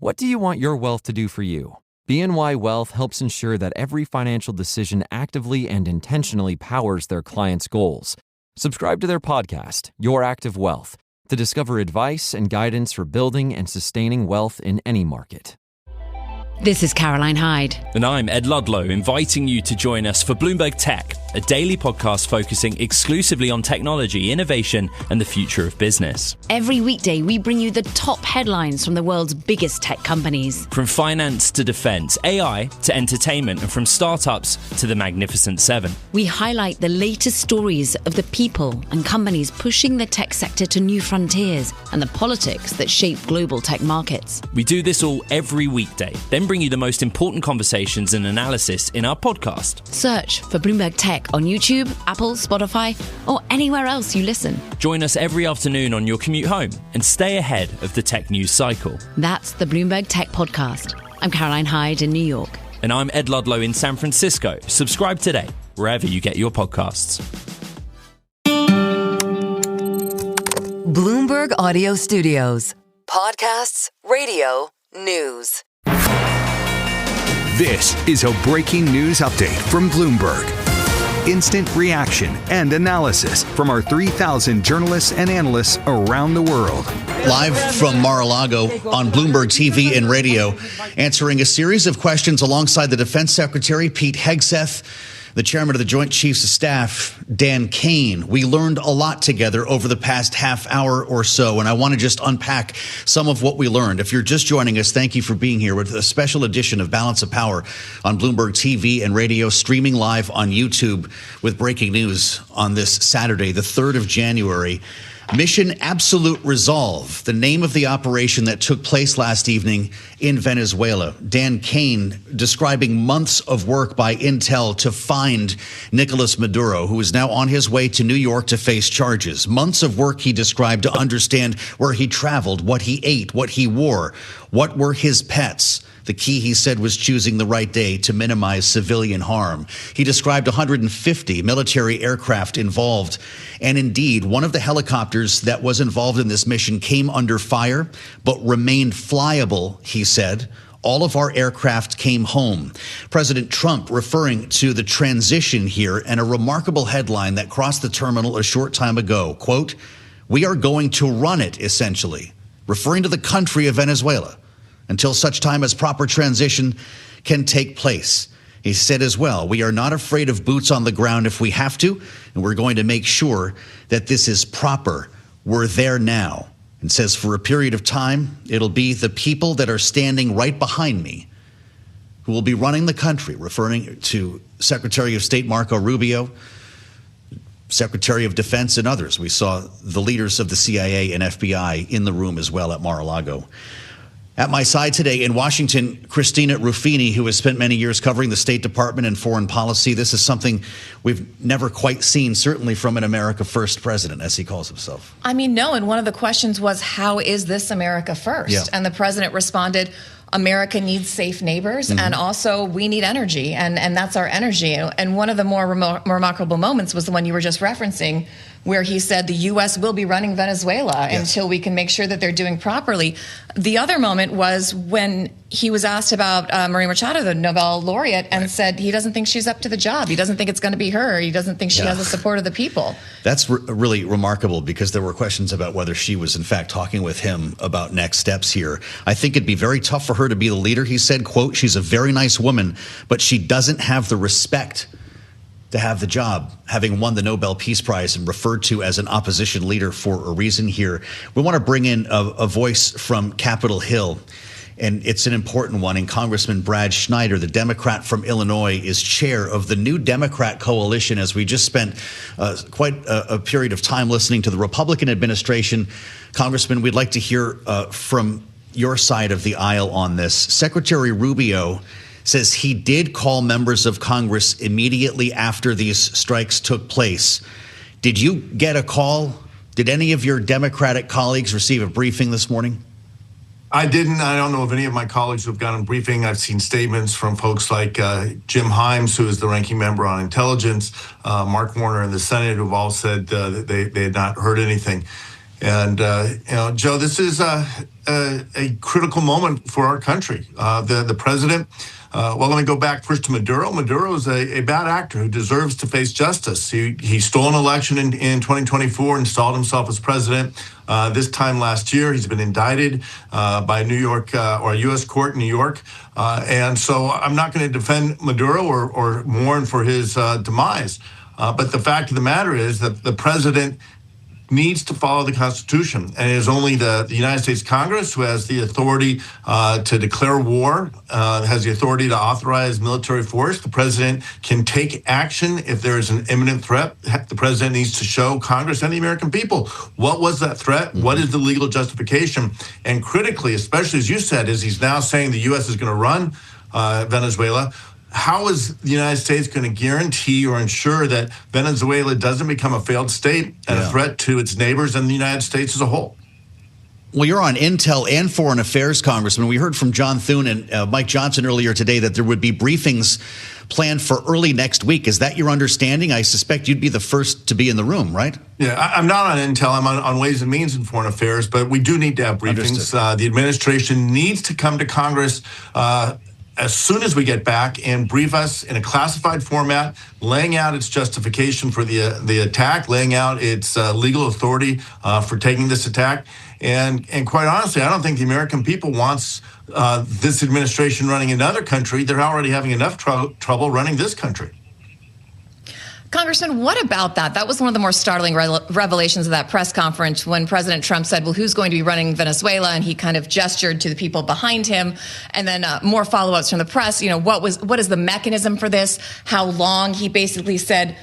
What do you want your wealth to do for you? BNY Wealth helps ensure that every financial decision actively and intentionally powers their clients' goals. Subscribe to their podcast, Your Active Wealth, to discover advice and guidance for building and sustaining wealth in any market. This is Caroline Hyde. And I'm Ed Ludlow, inviting you to join us for Bloomberg Tech, a daily podcast focusing exclusively on technology, innovation, and the future of business. Every weekday, we bring you the top headlines from the world's biggest tech companies. From finance to defense, AI to entertainment, and from startups to the Magnificent Seven. We highlight the latest stories of the people and companies pushing the tech sector to new frontiers and the politics that shape global tech markets. We do this all every weekday, then bring you the most important conversations and analysis in our podcast. Search for Bloomberg Tech on YouTube, Apple, Spotify, or anywhere else you listen. Join us every afternoon on your commute home and stay ahead of the tech news cycle. That's the Bloomberg Tech Podcast. I'm Caroline Hyde in New York. And I'm Ed Ludlow in San Francisco. Subscribe today, wherever you get your podcasts. Bloomberg Audio Studios. Podcasts, radio, news. This is a breaking news update from Bloomberg. Instant reaction and analysis from our 3,000 journalists and analysts around the world. Live from Mar-a-Lago on Bloomberg TV and radio, answering a series of questions alongside the Defense Secretary, Pete Hegseth, the chairman of the Joint Chiefs of Staff, Dan Kane. We learned a lot together over the past half hour or so, and I want to just unpack some of what we learned. If you're just joining us, thank you for being here with a special edition of Balance of Power on Bloomberg TV and radio, streaming live on YouTube with breaking news on this Saturday, the 3rd of January. Mission Absolute Resolve, the name of the operation that took place last evening in Venezuela. Dan Kane describing months of work by Intel to find Nicolás Maduro, who is now on his way to New York to face charges. Months of work he described to understand where he traveled, what he ate, what he wore, what were his pets. The key, he said, was choosing the right day to minimize civilian harm. He described 150 military aircraft involved. And indeed, one of the helicopters that was involved in this mission came under fire, but remained flyable, he said. All of our aircraft came home. President Trump referring to the transition here and a remarkable headline that crossed the terminal a short time ago. Quote, "We are going to run it," essentially, referring to the country of Venezuela, until such time as proper transition can take place. He said as well, "We are not afraid of boots on the ground if we have to, and we're going to make sure that this is proper. We're there now." And says for a period of time, it'll be the people that are standing right behind me who will be running the country, referring to Secretary of State Marco Rubio, Secretary of Defense, and others. We saw the leaders of the CIA and FBI in the room as well at Mar-a-Lago. At my side today in Washington, Christina Ruffini, who has spent many years covering the State Department and foreign policy. This is something we've never quite seen, certainly from an America First president, as he calls himself. I mean, no. And one of the questions was, how is this America First? Yeah. And the president responded, America needs safe neighbors, and also we need energy, and that's our energy. And one of the more remarkable moments was the one you were just referencing, where he said the U.S. will be running Venezuela until we can make sure that they're doing properly. The other moment was when he was asked about Maria Machado, the Nobel laureate, and said he doesn't think she's up to the job. He doesn't think it's going to be her. He doesn't think she has the support of the people. That's really remarkable, because there were questions about whether she was in fact talking with him about next steps here. I think it'd be very tough for her to be the leader. He said, quote, "She's a very nice woman, but she doesn't have the respect to have the job," having won the Nobel Peace Prize and referred to as an opposition leader for a reason here. We want to bring in a voice from Capitol Hill, and it's an important one. And Congressman Brad Schneider, the Democrat from Illinois, is chair of the new Democrat coalition, as we just spent quite a period of time listening to the Republican administration. Congressman, we'd like to hear from your side of the aisle on this. Secretary Rubio says he did call members of Congress immediately after these strikes took place. Did you get a call? Did any of your Democratic colleagues receive a briefing this morning? I didn't. I don't know of any of my colleagues who have gotten a briefing. I've seen statements from folks like Jim Himes, who is the ranking member on intelligence, Mark Warner in the Senate, who've all said that they had not heard anything. And, Joe, this is a critical moment for our country. The president, let me go back first to Maduro. Maduro is a bad actor who deserves to face justice. He stole an election in 2024, installed himself as president. This time last year, he's been indicted by a New York or a U.S. court in New York. And so I'm not going to defend Maduro or mourn for his demise. But the fact of the matter is that the president needs to follow the Constitution. And it is only the United States Congress who has the authority to declare war, has the authority to authorize military force. The president can take action if there is an imminent threat. The president needs to show Congress and the American people what was that threat, what is the legal justification. And critically, especially as you said, as he's now saying the U.S. is going to run Venezuela, how is the United States going to guarantee or ensure that Venezuela doesn't become a failed state and a threat to its neighbors and the United States as a whole? Well, you're on Intel and Foreign Affairs, Congressman. We heard from John Thune and Mike Johnson earlier today that there would be briefings planned for early next week. Is that your understanding? I suspect you'd be the first to be in the room, right? Yeah, I'm not on Intel. I'm on Ways and Means and Foreign Affairs, but we do need to have briefings. The administration needs to come to Congress as soon as we get back and brief us in a classified format, laying out its justification for the attack, laying out its legal authority for taking this attack. And quite honestly, I don't think the American people wants this administration running another country. They're already having enough trouble running this country. Congressman, what about that? That was one of the more startling revelations of that press conference when President Trump said, well, who's going to be running Venezuela? And he kind of gestured to the people behind him. And then more follow-ups from the press. What is the mechanism for this? How long? He basically said,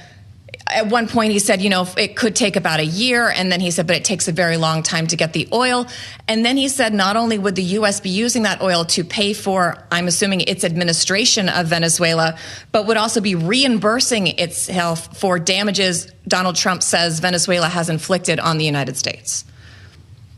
at one point he said, it could take about a year. And then he said, but it takes a very long time to get the oil. And then he said, not only would the U.S. be using that oil to pay for, I'm assuming, its administration of Venezuela, but would also be reimbursing itself for damages Donald Trump says Venezuela has inflicted on the United States.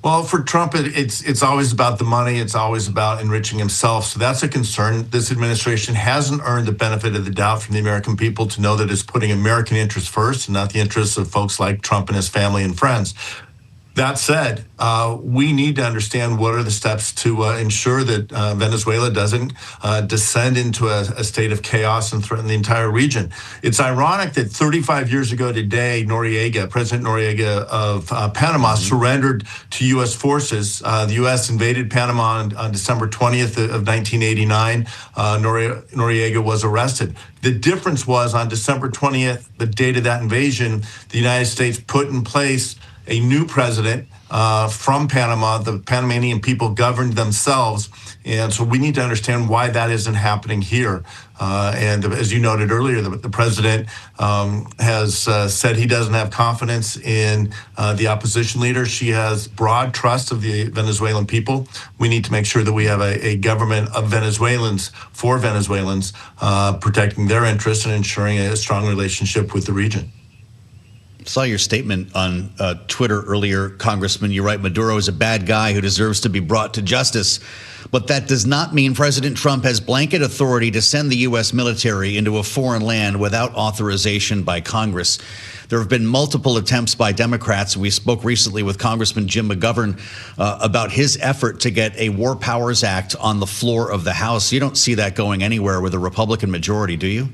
Well, for Trump, it's always about the money. It's always about enriching himself. So that's a concern. This administration hasn't earned the benefit of the doubt from the American people to know that it's putting American interests first and not the interests of folks like Trump and his family and friends. That said, we need to understand what are the steps to ensure that Venezuela doesn't descend into a state of chaos and threaten the entire region. It's ironic that 35 years ago today, President Noriega of Panama surrendered to U.S. forces. The U.S. invaded Panama on December 20th of 1989. Noriega was arrested. The difference was on December 20th, the date of that invasion, the United States put in place a new president from Panama. The Panamanian people governed themselves. And so we need to understand why that isn't happening here. And as you noted earlier, the president has said he doesn't have confidence in the opposition leader. She has broad trust of the Venezuelan people. We need to make sure that we have a government of Venezuelans for Venezuelans, protecting their interests and ensuring a strong relationship with the region. Saw your statement on Twitter earlier, Congressman. You write, Maduro is a bad guy who deserves to be brought to justice. But that does not mean President Trump has blanket authority to send the U.S. military into a foreign land without authorization by Congress. There have been multiple attempts by Democrats. We spoke recently with Congressman Jim McGovern about his effort to get a War Powers Act on the floor of the House. You don't see that going anywhere with a Republican majority, do you?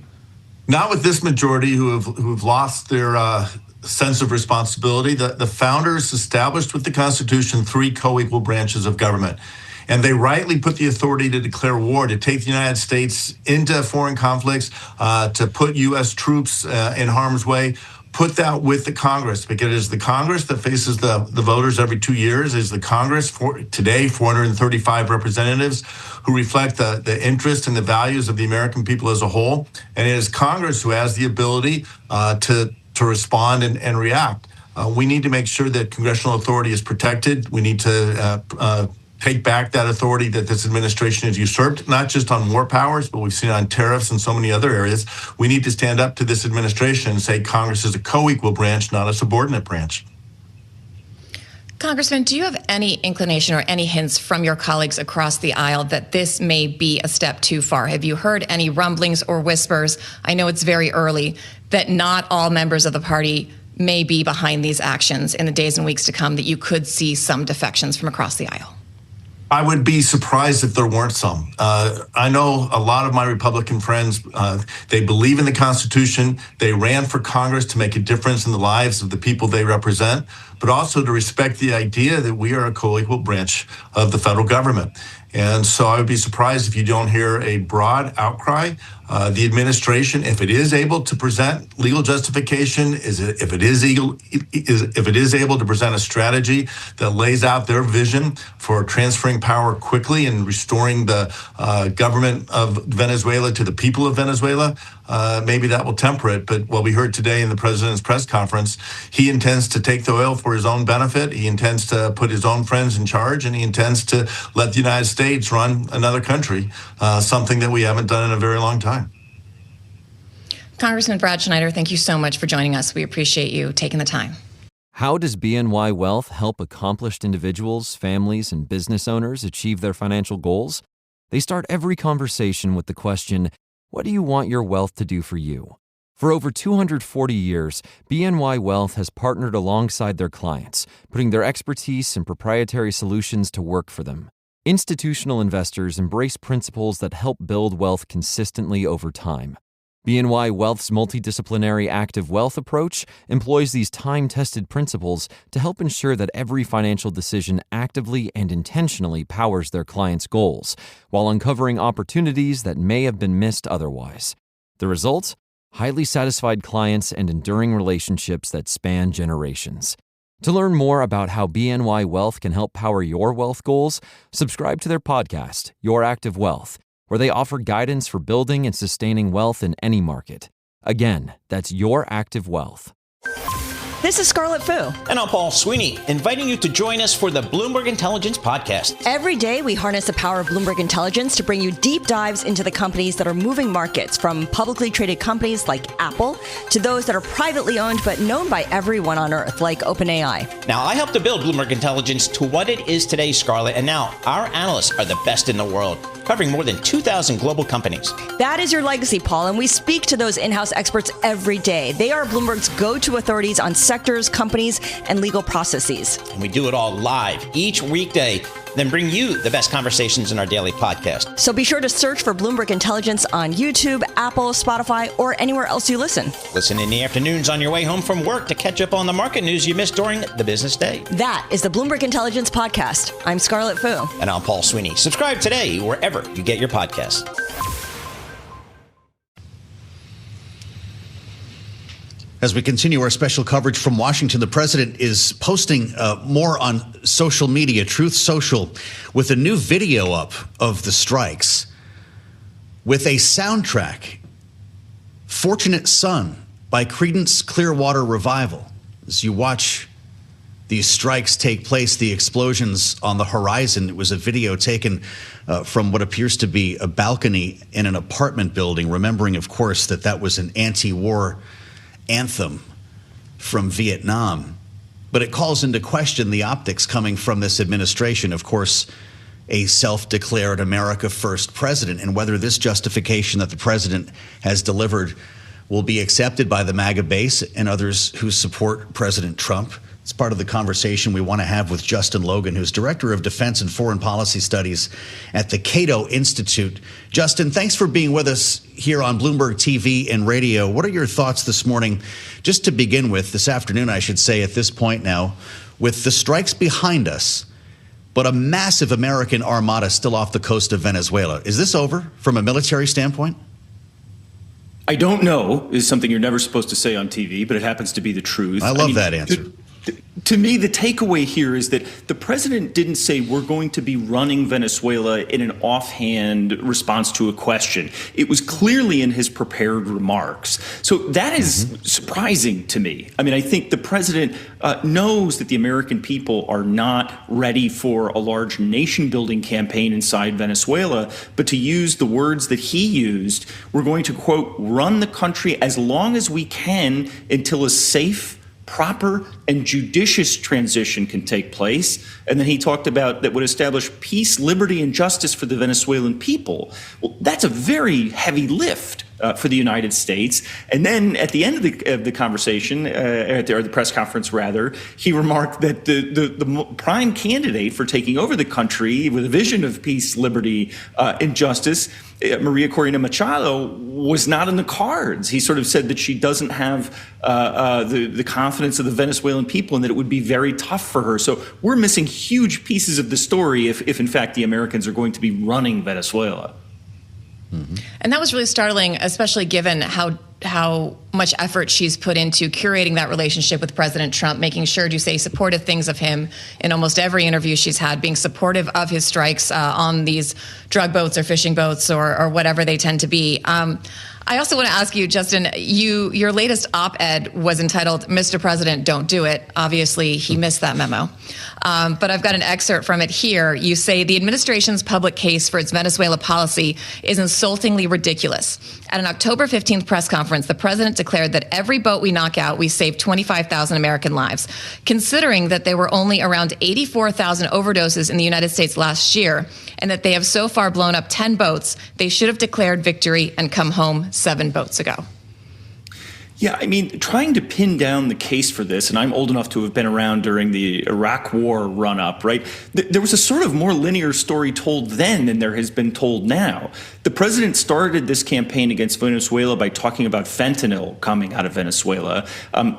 Not with this majority who've lost their sense of responsibility. The founders established with the Constitution 3 co-equal branches of government. And they rightly put the authority to declare war, to take the United States into foreign conflicts, to put U.S. troops in harm's way, put that with the Congress, because it is the Congress that faces the voters every 2 years. It is the Congress, today 435 representatives who reflect the interest and the values of the American people as a whole. And it is Congress who has the ability to respond and react. We need to make sure that congressional authority is protected. We need to take back that authority that this administration has usurped, not just on war powers, but we've seen it on tariffs and so many other areas. We need to stand up to this administration and say Congress is a co-equal branch, not a subordinate branch. Congressman, do you have any inclination or any hints from your colleagues across the aisle that this may be a step too far? Have you heard any rumblings or whispers? I know it's very early, that not all members of the party may be behind these actions in the days and weeks to come, that you could see some defections from across the aisle? I would be surprised if there weren't some. I know a lot of my Republican friends, they believe in the Constitution. They ran for Congress to make a difference in the lives of the people they represent, but also to respect the idea that we are a co-equal branch of the federal government. And so I would be surprised if you don't hear a broad outcry. The administration, if it is able to present legal justification, if it is able to present a strategy that lays out their vision for transferring power quickly and restoring the government of Venezuela to the people of Venezuela, maybe that will temper it. But what we heard today in the president's press conference, he intends to take the oil for his own benefit. He intends to put his own friends in charge, and he intends to let the United States run another country, something that we haven't done in a very long time. Congressman Brad Schneider, thank you so much for joining us. We appreciate you taking the time. How does BNY Wealth help accomplished individuals, families, and business owners achieve their financial goals? They start every conversation with the question, what do you want your wealth to do for you? For over 240 years, BNY Wealth has partnered alongside their clients, putting their expertise and proprietary solutions to work for them. Institutional investors embrace principles that help build wealth consistently over time. BNY Wealth's multidisciplinary active wealth approach employs these time-tested principles to help ensure that every financial decision actively and intentionally powers their clients' goals, while uncovering opportunities that may have been missed otherwise. The result? Highly satisfied clients and enduring relationships that span generations. To learn more about how BNY Wealth can help power your wealth goals, subscribe to their podcast, Your Active Wealth, where they offer guidance for building and sustaining wealth in any market. Again, that's Your Active Wealth. This is Scarlett Fu. And I'm Paul Sweeney, inviting you to join us for the Bloomberg Intelligence Podcast. Every day, we harness the power of Bloomberg Intelligence to bring you deep dives into the companies that are moving markets, from publicly traded companies like Apple to those that are privately owned but known by everyone on Earth, like OpenAI. Now, I helped to build Bloomberg Intelligence to what it is today, Scarlett, and now our analysts are the best in the world, covering more than 2,000 global companies. That is your legacy, Paul, and we speak to those in-house experts every day. They are Bloomberg's go-to authorities on sectors, companies, and legal processes. And we do it all live each weekday, then bring you the best conversations in our daily podcast. So be sure to search for Bloomberg Intelligence on YouTube, Apple, Spotify, or anywhere else you listen. Listen in the afternoons on your way home from work to catch up on the market news you missed during the business day. That is the Bloomberg Intelligence Podcast. I'm Scarlett Fu. And I'm Paul Sweeney. Subscribe today wherever you get your podcasts. As we continue our special coverage from Washington, the president is posting more on social media, Truth Social, with a new video up of the strikes with a soundtrack, Fortunate Son by Creedence Clearwater Revival. As you watch these strikes take place, the explosions on the horizon, it was a video taken from what appears to be a balcony in an apartment building, remembering, of course, that was an anti-war anthem from Vietnam. But it calls into question the optics coming from this administration, of course, a self-declared America First president, and whether this justification that the president has delivered will be accepted by the MAGA base and others who support President Trump. It's part of the conversation we want to have with Justin Logan, who's Director of Defense and Foreign Policy Studies at the Cato Institute. Justin, thanks for being with us here on Bloomberg TV and radio. What are your thoughts this morning, just to begin with, this afternoon, I should say, at this point now, with the strikes behind us, but a massive American armada still off the coast of Venezuela? Is this over from a military standpoint? I don't know is something you're never supposed to say on TV, but it happens to be the truth. I love that answer. To me, the takeaway here is that the president didn't say we're going to be running Venezuela in an offhand response to a question. It was clearly in his prepared remarks. So that is surprising to me. I mean, I think the president knows that the American people are not ready for a large nation-building campaign inside Venezuela, but to use the words that he used, we're going to, quote, run the country as long as we can until a safe, proper and judicious transition can take place. And then he talked about that would establish peace, liberty, and justice for the Venezuelan people. Well, that's a very heavy lift. for the United States. And then at the end of the conversation, or the press conference rather, he remarked that the prime candidate for taking over the country with a vision of peace, liberty, and justice, Maria Corina Machado, was not in the cards. He sort of said that she doesn't have the confidence of the Venezuelan people and that it would be very tough for her. So we're missing huge pieces of the story if in fact the Americans are going to be running Venezuela. Mm-hmm. And that was really startling, especially given how much effort she's put into curating that relationship with President Trump, making sure to say supportive things of him in almost every interview she's had, being supportive of his strikes on these drug boats or fishing boats or whatever they tend to be. I also want to ask you, Justin, your latest op-ed was entitled, Mr. President, Don't Do It. Obviously, he missed that memo. But I've got an excerpt from it here. You say, the administration's public case for its Venezuela policy is insultingly ridiculous. At an October 15th press conference, the president declared that every boat we knock out, we save 25,000 American lives. Considering that there were only around 84,000 overdoses in the United States last year, and that they have so far blown up 10 boats, they should have declared victory and come home 7 boats ago. Yeah, I mean, trying to pin down the case for this, and I'm old enough to have been around during the Iraq War run-up, right? There was a sort of more linear story told then than there has been told now. The president started this campaign against Venezuela by talking about fentanyl coming out of Venezuela.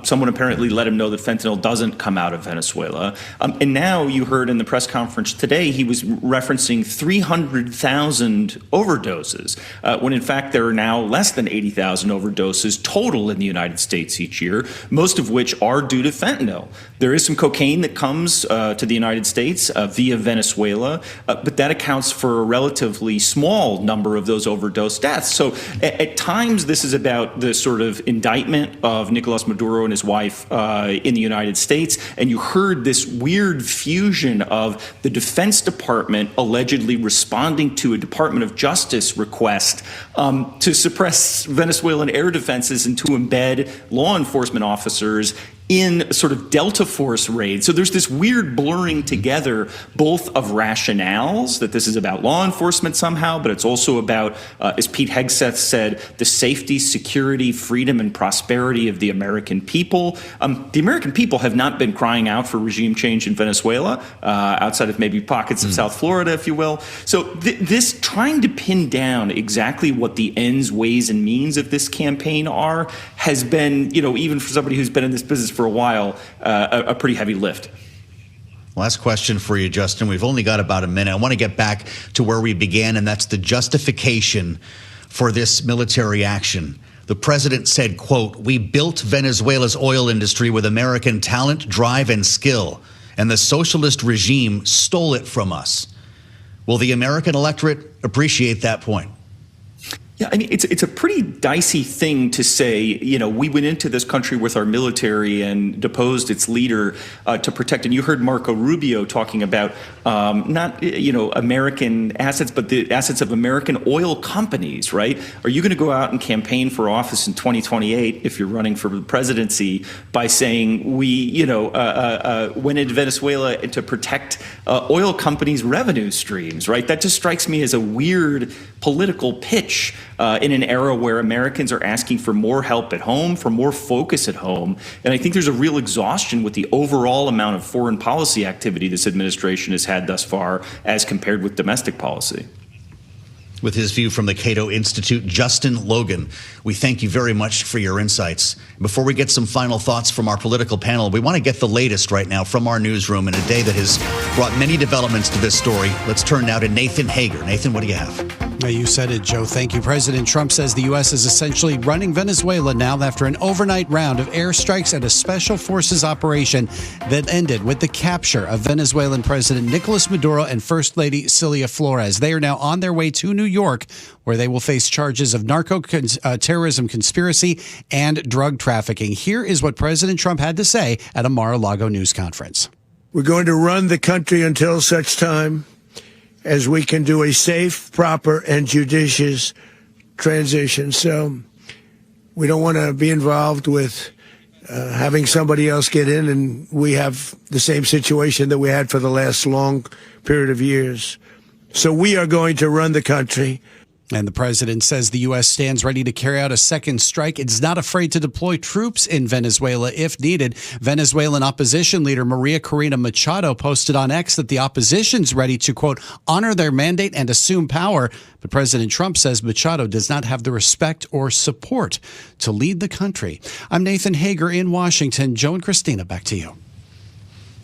Someone apparently let him know that fentanyl doesn't come out of Venezuela. And now you heard in the press conference today, he was referencing 300,000 overdoses, when in fact there are now less than 80,000 overdoses total in the United States each year, most of which are due to fentanyl. There is some cocaine that comes to the United States via Venezuela, but that accounts for a relatively small number of those overdose deaths. So at times this is about the sort of indictment of Nicolás Maduro and his wife in the United States, and you heard this weird fusion of the Defense Department allegedly responding to a Department of Justice request to suppress Venezuelan air defenses and to embed law enforcement officers in sort of Delta Force raids. So there's this weird blurring together both of rationales, that this is about law enforcement somehow, but it's also about, as Pete Hegseth said, the safety, security, freedom, and prosperity of the American people. The American people have not been crying out for regime change in Venezuela, outside of maybe pockets of South Florida, if you will. So this trying to pin down exactly what the ends, ways, and means of this campaign are has been, even for somebody who's been in this business for a while, a pretty heavy lift. Last question for you, Justin. We've only got about a minute. I want to get back to where we began, and that's the justification for this military action. The president said, quote, "We built Venezuela's oil industry with American talent, drive, and skill, and the socialist regime stole it from us." Will the American electorate appreciate that point? Yeah, I mean, it's a pretty dicey thing to say, we went into this country with our military and deposed its leader to protect. And you heard Marco Rubio talking about not, American assets, but the assets of American oil companies, right? Are you going to go out and campaign for office in 2028 if you're running for the presidency by saying we, went into Venezuela to protect oil companies' revenue streams, right? That just strikes me as a weird political pitch in an era where Americans are asking for more help at home, for more focus at home. And I think there's a real exhaustion with the overall amount of foreign policy activity this administration has had thus far as compared with domestic policy. With his view from the Cato Institute, Justin Logan, we thank you very much for your insights. Before we get some final thoughts from our political panel, we want to get the latest right now from our newsroom in a day that has brought many developments to this story. Let's turn now to Nathan Hager. Nathan, what do you have? You said it, Joe. Thank you. President Trump says the U.S. is essentially running Venezuela now after an overnight round of airstrikes and a special forces operation that ended with the capture of Venezuelan President Nicolás Maduro and First Lady Cilia Flores. They are now on their way to New York, where they will face charges of terrorism conspiracy and drug trafficking. Here is what President Trump had to say at a Mar-a-Lago news conference. We're going to run the country until such time as we can do a safe, proper, and judicious transition. So we don't want to be involved with having somebody else get in, and we have the same situation that we had for the last long period of years. So we are going to run the country. And the president says the U.S. stands ready to carry out a second strike. It's not afraid to deploy troops in Venezuela if needed. Venezuelan opposition leader Maria Corina Machado posted on X that the opposition's ready to, quote, honor their mandate and assume power. But President Trump says Machado does not have the respect or support to lead the country. I'm Nathan Hager in Washington. Joe and Christina, back to you.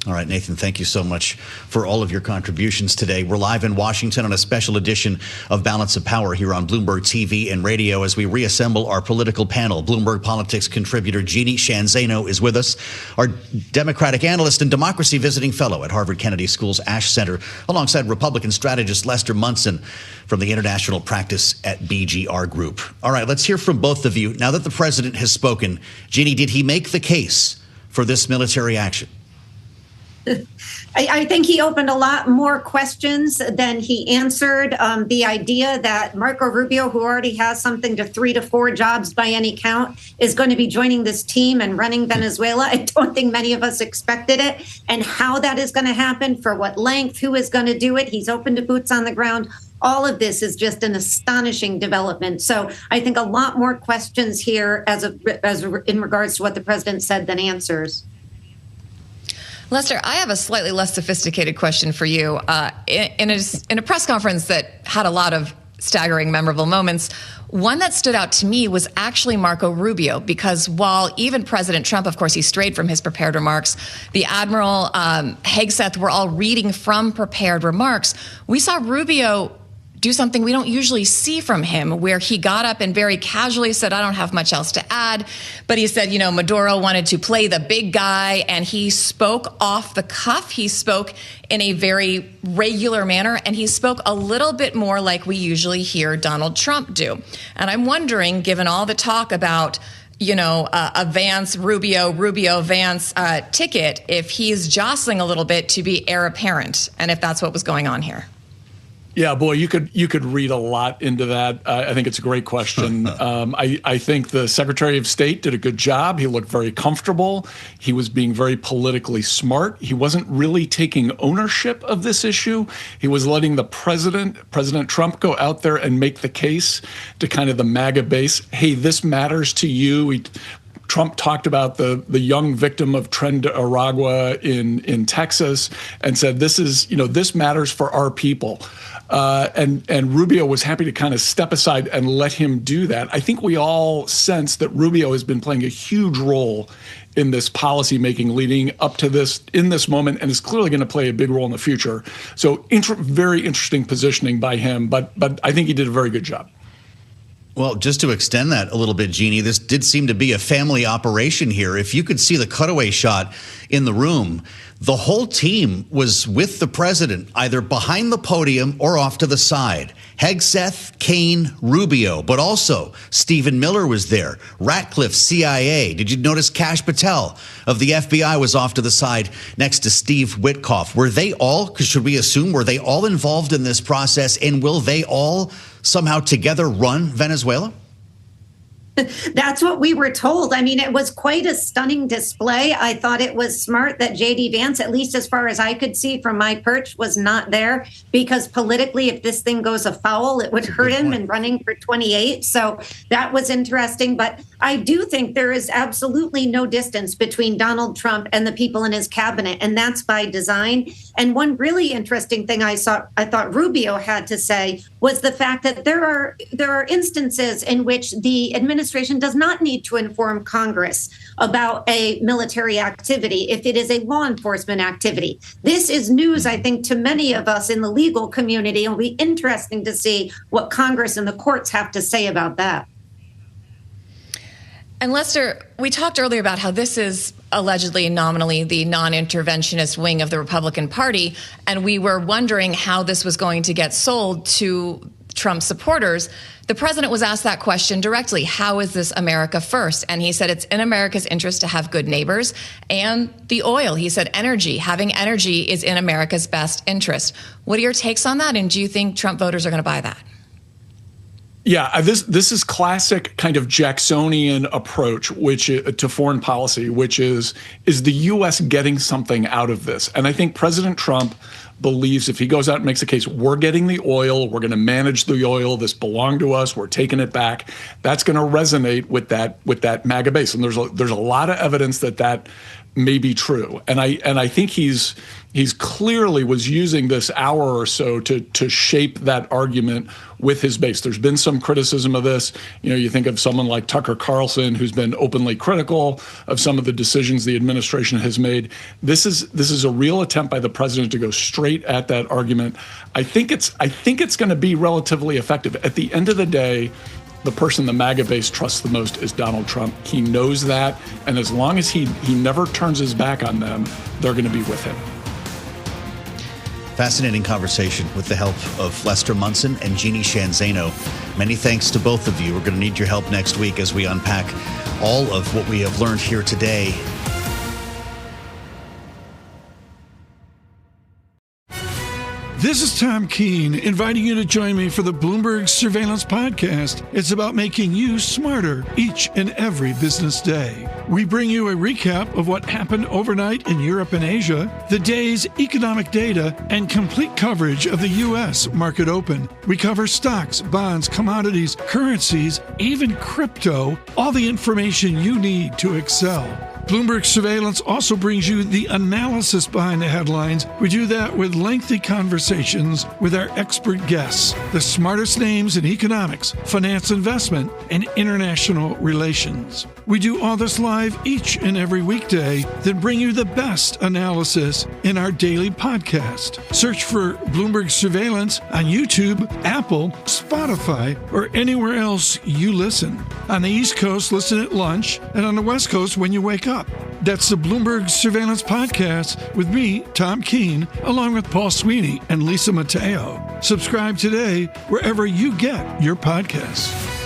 All right, Nathan, thank you so much for all of your contributions today. We're live in Washington on a special edition of Balance of Power here on Bloomberg TV and radio as we reassemble our political panel. Bloomberg Politics contributor Jeannie Shanzano is with us, our Democratic analyst and democracy visiting fellow at Harvard Kennedy School's Ash Center, alongside Republican strategist Lester Munson from the International Practice at BGR Group. All right, let's hear from both of you. Now that the president has spoken, Jeannie, did he make the case for this military action? I think he opened a lot more questions than he answered. The idea that Marco Rubio, who already has something to 3 to 4 jobs by any count, is going to be joining this team and running Venezuela. I don't think many of us expected it. And how that is going to happen, for what length, who is going to do it. He's open to boots on the ground. All of this is just an astonishing development. So I think a lot more questions here as in regards to what the president said than answers. Lester, I have a slightly less sophisticated question for you. In a press conference that had a lot of staggering, memorable moments, one that stood out to me was actually Marco Rubio, because while even President Trump, of course, he strayed from his prepared remarks, the Admiral, Hegseth were all reading from prepared remarks. We saw Rubio do something we don't usually see from him, where he got up and very casually said, I don't have much else to add. But he said, Maduro wanted to play the big guy, and he spoke off the cuff. He spoke in a very regular manner, and he spoke a little bit more like we usually hear Donald Trump do. And I'm wondering, given all the talk about a Vance, Rubio, Vance ticket, if he's jostling a little bit to be heir apparent, and if that's what was going on here. Yeah, boy, you could read a lot into that. I think it's a great question. I think the Secretary of State did a good job. He looked very comfortable. He was being very politically smart. He wasn't really taking ownership of this issue. He was letting the President Trump, go out there and make the case to kind of the MAGA base. Hey, this matters to you. Trump talked about the young victim of Tren de Aragua in Texas and said, this matters for our people. And Rubio was happy to kind of step aside and let him do that. I think we all sense that Rubio has been playing a huge role in this policy making leading up to this, in this moment, and is clearly going to play a big role in the future. So very interesting positioning by him, but I think he did a very good job. Well, just to extend that a little bit, Jeannie, this did seem to be a family operation here. If you could see the cutaway shot in the room, the whole team was with the president, either behind the podium or off to the side. Hegseth, Kaine, Rubio, but also Stephen Miller was there. Ratcliffe, CIA. Did you notice Kash Patel of the FBI was off to the side next to Steve Witkoff? Were they all, should we assume, were they all involved in this process, and will they all somehow together run Venezuela? That's what we were told. I mean, it was quite a stunning display. I thought it was smart that J.D. Vance, at least as far as I could see from my perch, was not there, because politically, if this thing goes afoul, it would hurt him in running for 28. So that was interesting. But I do think there is absolutely no distance between Donald Trump and the people in his cabinet, and that's by design. And one really interesting thing I thought Rubio had to say was the fact that there are instances in which the administration does not need to inform Congress about a military activity if it is a law enforcement activity. This is news, I think, to many of us in the legal community. It'll be interesting to see what Congress and the courts have to say about that. And Lester, we talked earlier about how this is allegedly, nominally, the non-interventionist wing of the Republican Party, and we were wondering how this was going to get sold to Trump supporters. The president was asked that question directly. How is this America first? And he said it's in America's interest to have good neighbors and the oil. He said having energy is in America's best interest. What are your takes on that? And do you think Trump voters are going to buy that? Yeah, this is classic kind of Jacksonian approach, to foreign policy, which is the U.S. getting something out of this? And I think President Trump believes if he goes out and makes a case, we're getting the oil, we're going to manage the oil, this belonged to us, we're taking it back, that's going to resonate with that MAGA base. And there's a lot of evidence that may be true. And I think he's clearly was using this hour or so to shape that argument with his base. There's been some criticism of this. You think of someone like Tucker Carlson, who's been openly critical of some of the decisions the administration has made. This is a real attempt by the president to go straight at that argument. I think it's going to be relatively effective. At the end of the day, the person the MAGA base trusts the most is Donald Trump. He knows that, and as long as he never turns his back on them, they're going to be with him. Fascinating conversation with the help of Lester Munson and Jeannie Shanzano. Many thanks to both of you. We're going to need your help next week as we unpack all of what we have learned here today. This is Tom Keene, inviting you to join me for the Bloomberg Surveillance podcast. It's about making you smarter each and every business day. We bring you a recap of what happened overnight in Europe and Asia, the day's economic data, and complete coverage of the U.S. market open. We cover stocks, bonds, commodities, currencies, even crypto, all the information you need to excel. Bloomberg Surveillance also brings you the analysis behind the headlines. We do that with lengthy conversations with our expert guests, the smartest names in economics, finance, investment, and international relations. We do all this live each and every weekday, then bring you the best analysis in our daily podcast. Search for Bloomberg Surveillance on YouTube, Apple, Spotify, or anywhere else you listen. On the East Coast, listen at lunch, and on the West Coast when you wake up. That's the Bloomberg Surveillance Podcast with me, Tom Keene, along with Paul Sweeney and Lisa Mateo. Subscribe today wherever you get your podcasts.